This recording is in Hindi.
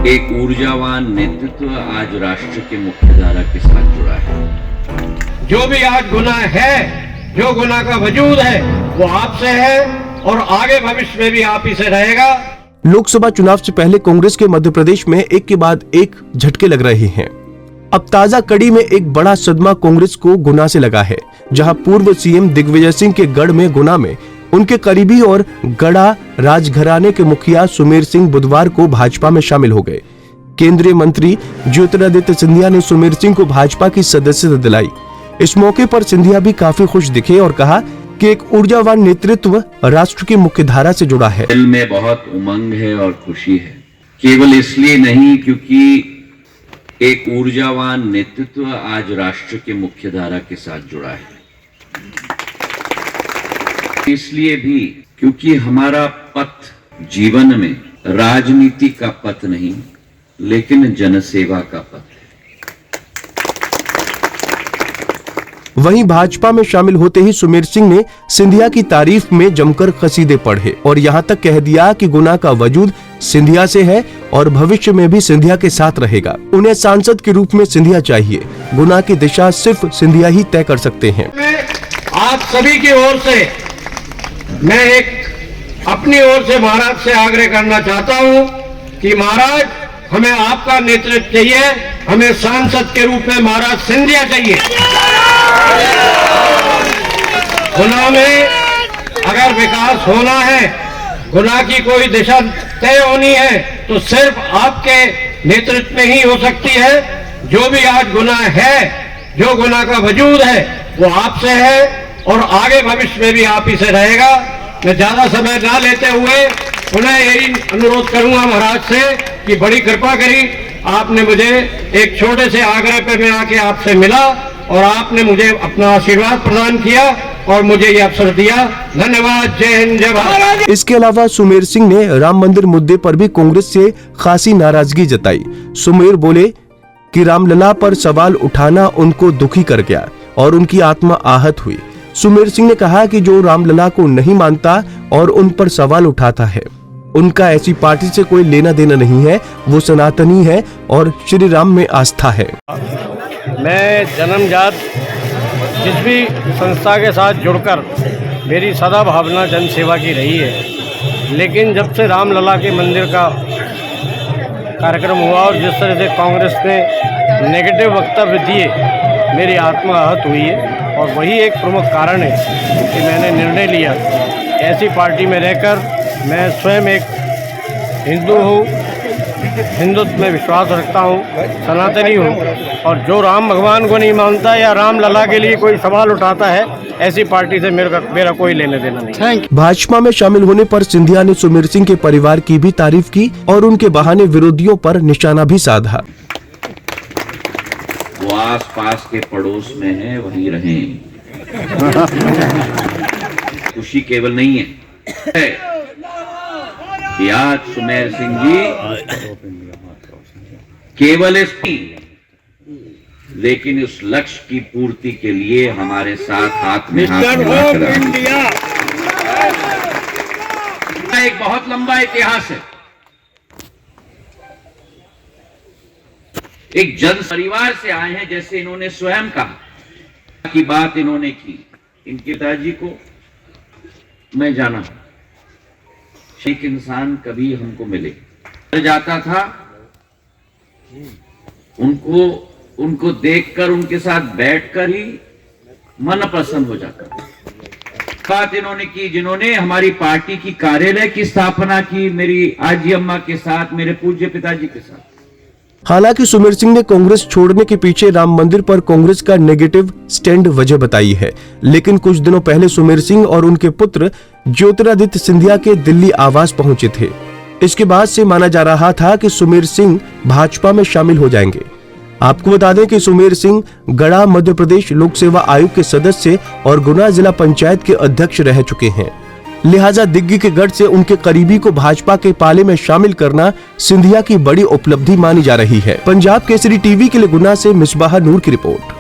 एक ऊर्जावान नेतृत्व आज राष्ट्र के मुख्यधारा के साथ जुड़ा है। जो भी आज गुनाह है, जो गुनाह का वजूद है, वो आपसे है और आगे भविष्य में भी आप ही से रहेगा। लोकसभा चुनाव से पहले कांग्रेस के मध्य प्रदेश में एक के बाद एक झटके लग रहे हैं। अब ताजा कड़ी में एक बड़ा सदमा कांग्रेस को गुना से लगा है, जहां पूर्व सीएम दिग्विजय सिंह के गढ़ में गुना में उनके करीबी और गढ़ा राजघराने के मुखिया सुमेर सिंह बुधवार को भाजपा में शामिल हो गए। केंद्रीय मंत्री ज्योतिरादित्य सिंधिया ने सुमेर सिंह को भाजपा की सदस्यता दिलाई। इस मौके पर सिंधिया भी काफी खुश दिखे और कहा कि एक ऊर्जावान नेतृत्व राष्ट्र की मुख्यधारा से जुड़ा है। दिल में बहुत उमंग है और खुशी है, केवल इसलिए नहीं क्योंकि एक ऊर्जावान नेतृत्व आज राष्ट्र के मुख्यधारा के साथ जुड़ा है, इसलिए भी क्योंकि हमारा पथ जीवन में राजनीति का पथ नहीं लेकिन जनसेवा का पथ है। वहीं भाजपा में शामिल होते ही सुमेर सिंह ने सिंधिया की तारीफ में जमकर कसीदे पढ़े और यहां तक कह दिया कि गुना का वजूद सिंधिया से है और भविष्य में भी सिंधिया के साथ रहेगा। उन्हें सांसद के रूप में सिंधिया चाहिए, गुना की दिशा सिर्फ सिंधिया ही तय कर सकते हैं। आप सभी की ओर से मैं एक अपनी ओर से महाराज से आग्रह करना चाहता हूं कि महाराज हमें आपका नेतृत्व चाहिए, हमें सांसद के रूप में महाराज सिंधिया चाहिए। गुना में अगर विकास होना है, गुना की कोई दिशा तय होनी है तो सिर्फ आपके नेतृत्व में ही हो सकती है। जो भी आज गुना है, जो गुना का वजूद है, वो आपसे है और आगे भविष्य में भी आप ही से रहेगा। मैं ज्यादा समय ना लेते हुए उन्हें यही अनुरोध करूंगा महाराज से कि बड़ी कृपा करी, आपने मुझे एक छोटे से आग्रह पे मैं आके आपसे मिला और आपने मुझे अपना आशीर्वाद प्रदान किया और मुझे ये अवसर दिया। धन्यवाद। जय हिंद, जय भारत। इसके अलावा सुमेर सिंह ने राम मंदिर मुद्दे पर भी कांग्रेस से खासी नाराजगी जताई। सुमेर बोले कि रामलला पर सवाल उठाना उनको दुखी कर गया और उनकी आत्मा आहत हुई। सुमेर सिंह ने कहा कि जो रामलला को नहीं मानता और उन पर सवाल उठाता है, उनका ऐसी पार्टी से कोई लेना देना नहीं है, वो सनातनी है और श्री राम में आस्था है। मैं जन्मजात जिस भी संस्था के साथ जुड़कर मेरी सदा भावना जन सेवा की रही है, लेकिन जब से रामलला के मंदिर का कार्यक्रम हुआ और जिस तरह से कांग्रेस ने नेगेटिव वक्तव्य दिए, मेरी आत्मा आहत हुई है और वही एक प्रमुख कारण है कि मैंने निर्णय लिया ऐसी पार्टी में रहकर मैं स्वयं एक हिंदू हूँ, हिंदुत्व में विश्वास रखता हूँ, सनातनी हूँ और जो राम भगवान को नहीं मानता या राम लला के लिए कोई सवाल उठाता है, ऐसी पार्टी से मेरा कोई लेने देना नहीं। भाजपा में शामिल होने पर सिंधिया ने सुमेर सिंह के परिवार की भी तारीफ की और उनके बहाने विरोधियों पर निशाना भी साधा। वो आस पास के पड़ोस में है, वहीं रहें। खुशी केवल नहीं है कि आज सुमेर सिंह जी केवल इसकी, लेकिन उस लक्ष्य की पूर्ति के लिए हमारे साथ हाथ में हाथ मिलाकर एक बहुत लंबा इतिहास है। एक जन परिवार से आए हैं, जैसे इन्होंने स्वयं कहा की बात इन्होंने की। इनके पिताजी को मैं जाना, एक इंसान कभी हमको मिले जाता था, उनको देखकर उनके साथ बैठकर ही मन प्रसन्न हो जाता। बात इन्होंने की जिन्होंने हमारी पार्टी की कार्यालय की स्थापना की, मेरी आजी अम्मा के साथ, मेरे पूज्य पिताजी के साथ। हालांकि सुमेर सिंह ने कांग्रेस छोड़ने के पीछे राम मंदिर पर कांग्रेस का नेगेटिव स्टैंड वजह बताई है, लेकिन कुछ दिनों पहले सुमेर सिंह और उनके पुत्र ज्योतिरादित्य सिंधिया के दिल्ली आवास पहुंचे थे। इसके बाद से माना जा रहा था कि सुमेर सिंह भाजपा में शामिल हो जाएंगे। आपको बता दें कि सुमेर सिंह गढ़ा मध्य प्रदेश लोक सेवा आयोग के सदस्य और गुना जिला पंचायत के अध्यक्ष रह चुके हैं। लिहाजा दिग्गी के गढ़ से उनके करीबी को भाजपा के पाले में शामिल करना सिंधिया की बड़ी उपलब्धि मानी जा रही है। पंजाब केसरी टीवी के लिए गुना से मिसबाह नूर की रिपोर्ट।